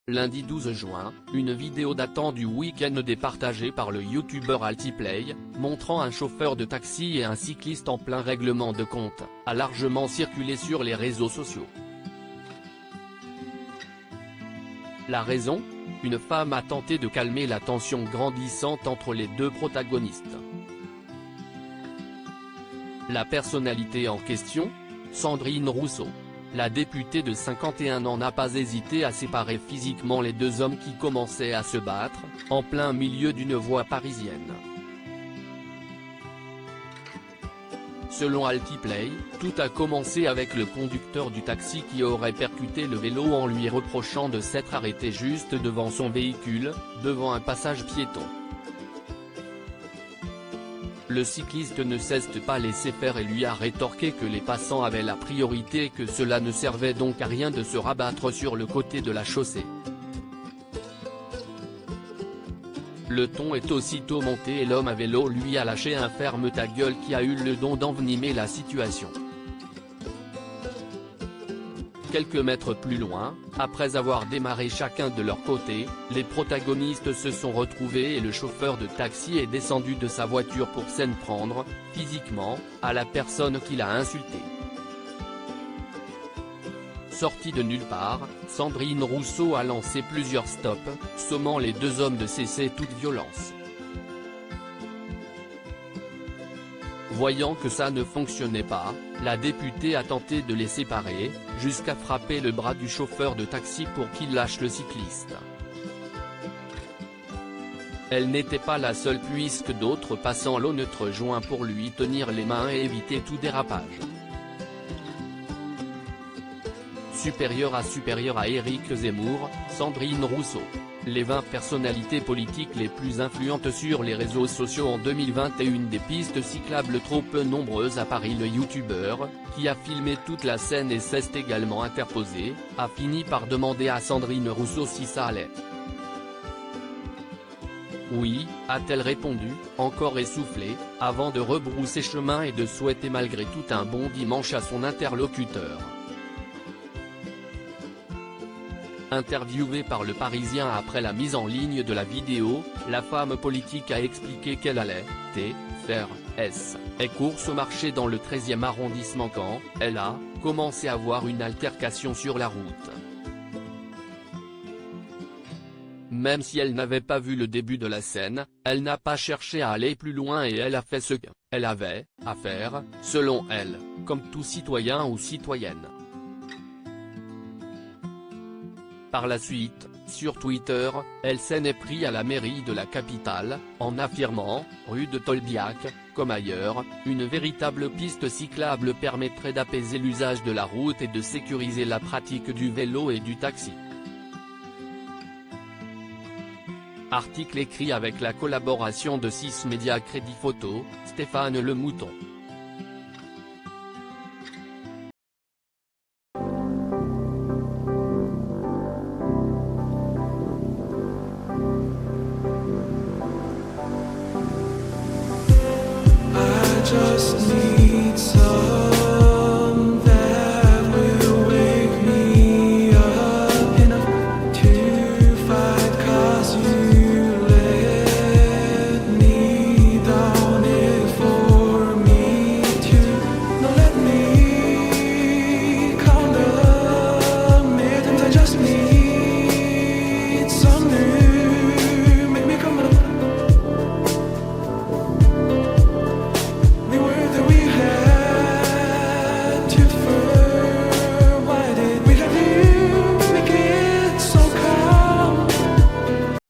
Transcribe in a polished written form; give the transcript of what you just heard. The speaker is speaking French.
Lundi 12 juin, une vidéo datant du week-end est partagée par le youtubeur Altiplay, montrant un chauffeur de taxi et un cycliste en plein règlement de compte, a largement circulé sur les réseaux sociaux. La raison ? Une femme a tenté de calmer la tension grandissante entre les deux protagonistes. La personnalité en question ? Sandrine Rousseau. La députée de 51 ans n'a pas hésité à séparer physiquement les deux hommes qui commençaient à se battre, en plein milieu d'une voie parisienne. Selon Altiplay, tout a commencé avec le conducteur du taxi qui aurait percuté le vélo en lui reprochant de s'être arrêté juste devant son véhicule, devant un passage piéton. Le cycliste ne s'est pas laissé faire et lui a rétorqué que les passants avaient la priorité et que cela ne servait donc à rien de se rabattre sur le côté de la chaussée. Le ton est aussitôt monté et l'homme à vélo lui a lâché un ferme ta gueule qui a eu le don d'envenimer la situation. Quelques mètres plus loin, après avoir démarré chacun de leur côté, les protagonistes se sont retrouvés et le chauffeur de taxi est descendu de sa voiture pour s'en prendre, physiquement, à la personne qui l'a insulté. Sortie de nulle part, Sandrine Rousseau a lancé plusieurs stops, sommant les deux hommes de cesser toute violence. Voyant que ça ne fonctionnait pas, la députée a tenté de les séparer, jusqu'à frapper le bras du chauffeur de taxi pour qu'il lâche le cycliste. Elle n'était pas la seule puisque d'autres passants l'ont joint pour lui tenir les mains et éviter tout dérapage. Supérieure à Éric Zemmour, Sandrine Rousseau. Les 20 personnalités politiques les plus influentes sur les réseaux sociaux en 2021. Des pistes cyclables trop peu nombreuses à Paris. Le youtubeur, qui a filmé toute la scène et s'est également interposé, a fini par demander à Sandrine Rousseau si ça allait. Oui, a-t-elle répondu, encore essoufflée, avant de rebrousser chemin et de souhaiter malgré tout un bon dimanche à son interlocuteur. Interviewée par Le Parisien après la mise en ligne de la vidéo, la femme politique a expliqué qu'elle allait faire course au marché dans le 13e arrondissement quand elle a commencé à voir une altercation sur la route. Même si elle n'avait pas vu le début de la scène, elle n'a pas cherché à aller plus loin et elle a fait ce qu'elle avait à faire, selon elle, comme tout citoyen ou citoyenne. Par la suite, sur Twitter, elle s'en est pris à la mairie de la capitale, en affirmant, rue de Tolbiac, comme ailleurs, une véritable piste cyclable permettrait d'apaiser l'usage de la route et de sécuriser la pratique du vélo et du taxi. Article écrit avec la collaboration de 6 médias Crédit Photo, Stéphane Le Mouton.